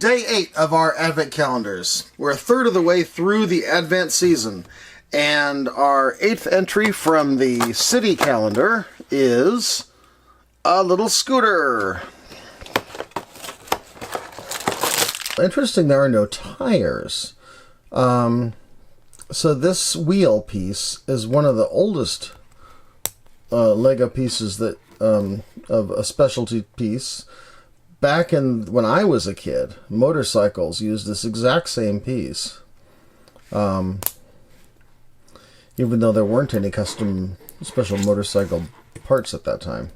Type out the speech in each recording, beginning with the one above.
Day 8 of our Advent calendars. We're a third of the way through the Advent season, and our 8th entry from the city calendar is a little scooter. Interesting, there are no tires. So this wheel piece is one of the oldest Lego pieces that of a specialty piece. Back when I was a kid, motorcycles used this exact same piece. Even though there weren't any custom special motorcycle parts at that time.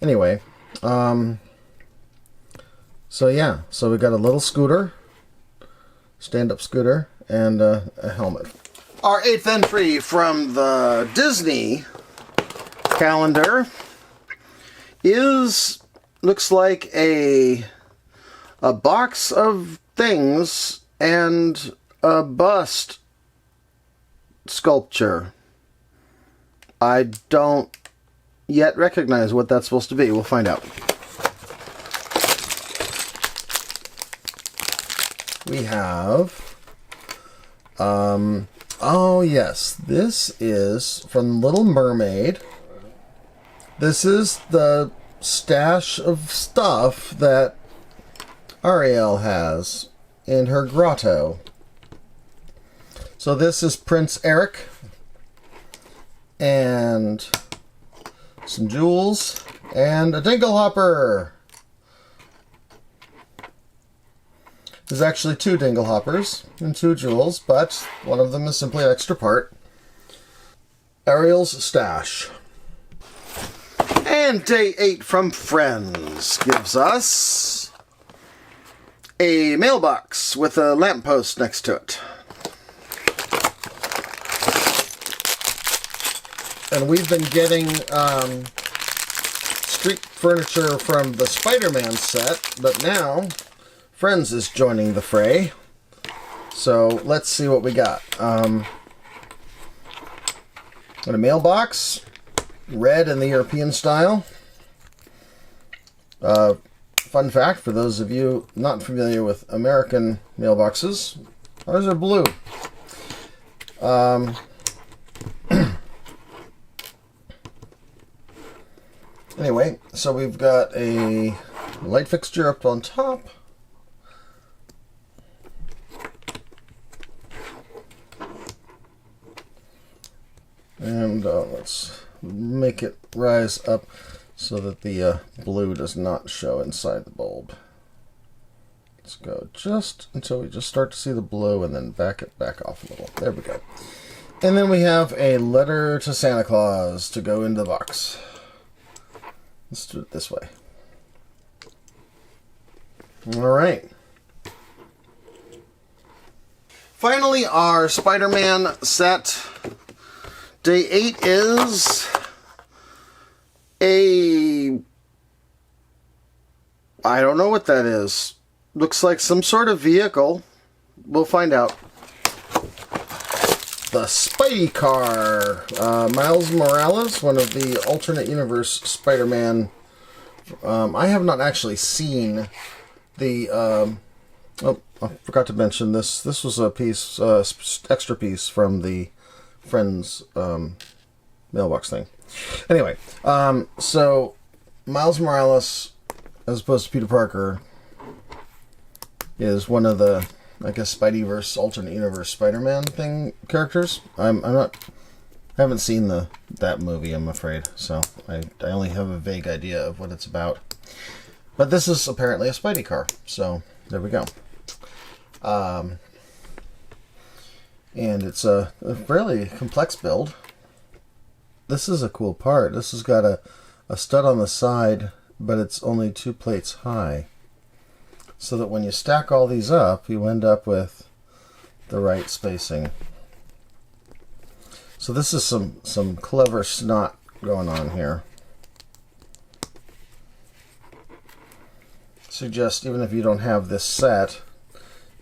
Anyway, so yeah, so we got a little scooter, stand-up scooter, and a helmet. Our 8th entry from the Disney calendar looks like a box of things and a bust sculpture. I don't yet recognize what that's supposed to be. We'll find out. We have, oh yes, this is from Little Mermaid. This is the stash of stuff that Ariel has in her grotto. So this is Prince Eric and some jewels and a dinglehopper. There's actually 2 dinglehoppers and 2 jewels, but one of them is simply an extra part. Ariel's stash. And Day 8 from Friends gives us a mailbox with a lamppost next to it. And we've been getting street furniture from the Spider-Man set, but now Friends is joining the fray. So let's see what we got. Got a mailbox. Red in the European style. Fun fact for those of you not familiar with American mailboxes, ours are blue. Anyway, so we've got a light fixture up on top. And let's make it rise up so that the blue does not show inside the bulb. Let's go just until we just start to see the blue and then back it back off a little. There we go. And then we have a letter to Santa Claus to go into the box. Let's do it this way. Alright. Finally, our Spider-Man set. Day 8 is I don't know what that is. Looks like some sort of vehicle. We'll find out. The Spidey car. Miles Morales, one of the alternate universe Spider-Man. I have not actually seen the... oh, I forgot to mention this. This was a piece, extra piece from the Friends mailbox thing. Anyway, so Miles Morales, as opposed to Peter Parker, is one of the, I guess, Spideyverse alternate universe Spider-Man thing characters. I haven't seen that movie, I'm afraid, so I only have a vague idea of what it's about. But this is apparently a Spidey car, so there we go. And it's a fairly complex build. This is a cool part. This has got a stud on the side, but it's only 2 plates high. So that when you stack all these up, you end up with the right spacing. So this is some clever snot going on here. Suggest even if you don't have this set,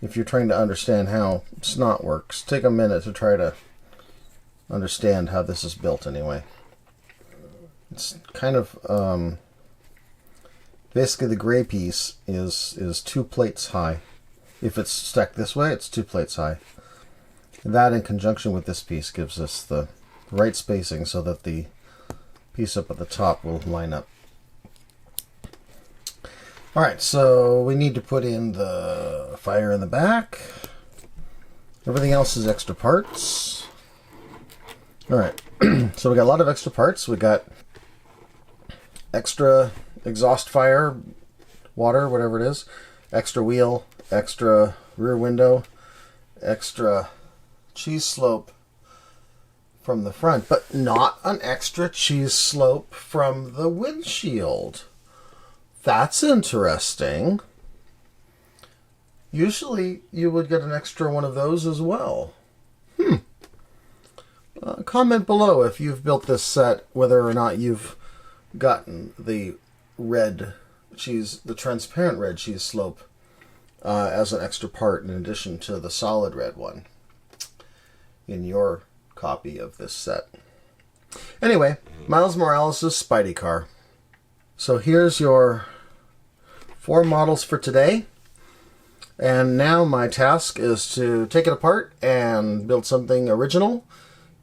if you're trying to understand how snot works, take a minute to try to understand how this is built anyway. It's kind of Basically, the gray piece is 2 plates high. If it's stacked this way, it's 2 plates high. That in conjunction with this piece gives us the right spacing so that the piece up at the top will line up. Alright, so we need to put in the fire in the back. Everything else is extra parts. Alright, so we got a lot of extra parts. We got extra exhaust fire, water, whatever it is, extra wheel, extra rear window, extra cheese slope from the front, but not an extra cheese slope from the windshield. That's interesting. Usually you would get an extra one of those as well. Comment below if you've built this set, whether or not you've gotten the red cheese, the transparent red cheese slope as an extra part in addition to the solid red one in your copy of this set. Anyway, Miles Morales' Spidey car. So here's your 4 models for today. And now my task is to take it apart and build something original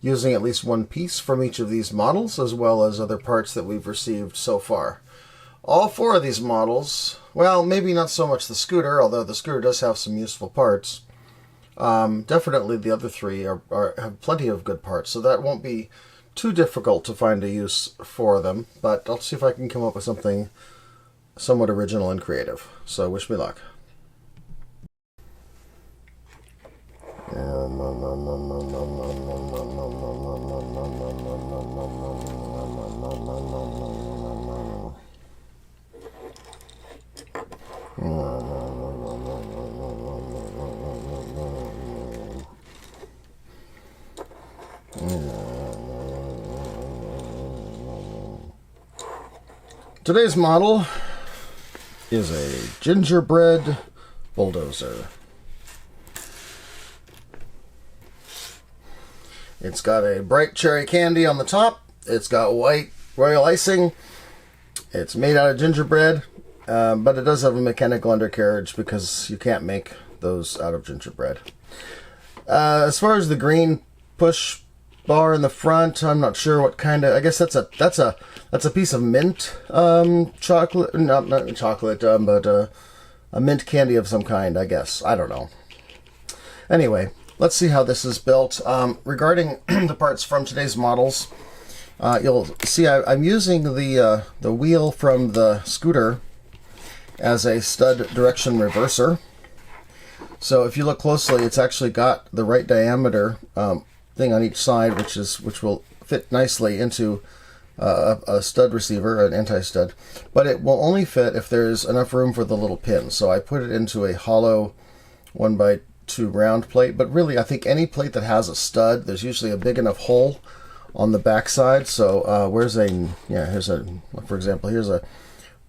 using at least one piece from each of these models, as well as other parts that we've received so far. All 4 of these models, well, maybe not so much the scooter, although the scooter does have some useful parts. Definitely the other 3 have plenty of good parts, so that won't be too difficult to find a use for them, but I'll see if I can come up with something somewhat original and creative. So wish me luck. Today's model is a gingerbread bulldozer. It's got a bright cherry candy on the top. It's got white royal icing. It's made out of gingerbread, but it does have a mechanical undercarriage because you can't make those out of gingerbread. As far as the green push bar in the front, I'm not sure what kind of. I guess that's a piece of mint chocolate, not chocolate, but a mint candy of some kind. I guess I don't know. Anyway, let's see how this is built. Regarding the parts from today's models, you'll see I'm using the wheel from the scooter as a stud direction reverser. So if you look closely, it's actually got the right diameter thing on each side, which will fit nicely into a stud receiver, an anti-stud, but it will only fit if there's enough room for the little pin. So I put it into a hollow 1x2 round plate, but really I think any plate that has a stud, there's usually a big enough hole on the back side. So for example, here's a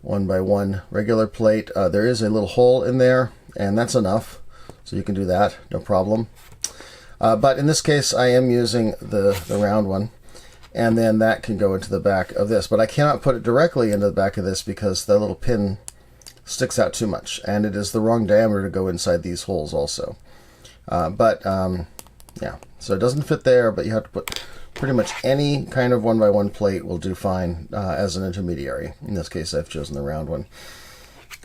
1x1 regular plate. There is a little hole in there, and that's enough. So you can do that, no problem. But in this case, I am using the round one, and then that can go into the back of this. But I cannot put it directly into the back of this because the little pin sticks out too much, and it is the wrong diameter to go inside these holes also. Yeah, so it doesn't fit there, but you have to put pretty much any kind of 1x1 plate will do fine as an intermediary. In this case, I've chosen the round one.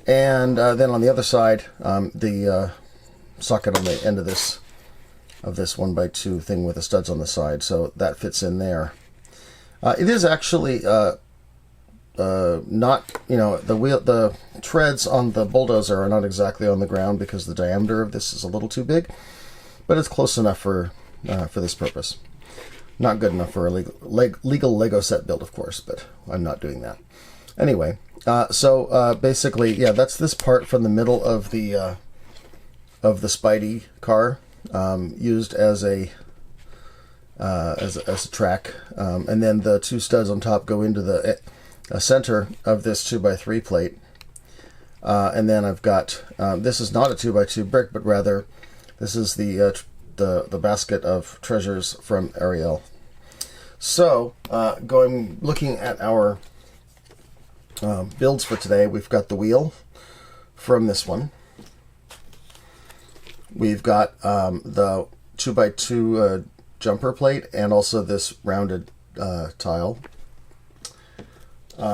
And then on the other side, the socket on the end of this 1x2 thing with the studs on the side, so that fits in there. It is actually not, the treads on the bulldozer are not exactly on the ground because the diameter of this is a little too big, but it's close enough for this purpose. Not good enough for a legal Lego set build, of course, but I'm not doing that. Anyway, basically, yeah, that's this part from the middle of the Spidey car, used as a track, and then the 2 studs on top go into the center of this 2x3 plate, and then I've got this is not a 2x2 brick, but rather this is the basket of treasures from Ariel. So looking at our builds for today. We've got the wheel from this one. We've got the 2x2 jumper plate and also this rounded tile.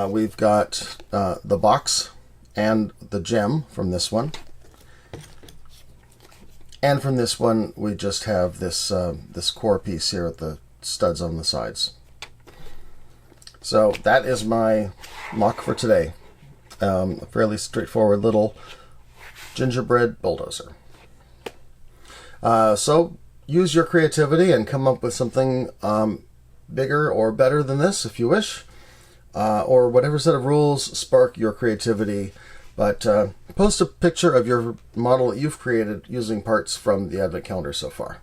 We've got the box and the gem from this one. And from this one, we just have this this core piece here with the studs on the sides. So that is my MOC for today. A fairly straightforward little gingerbread bulldozer. So use your creativity and come up with something bigger or better than this if you wish. Or whatever set of rules spark your creativity. But post a picture of your model that you've created using parts from the Advent calendar so far.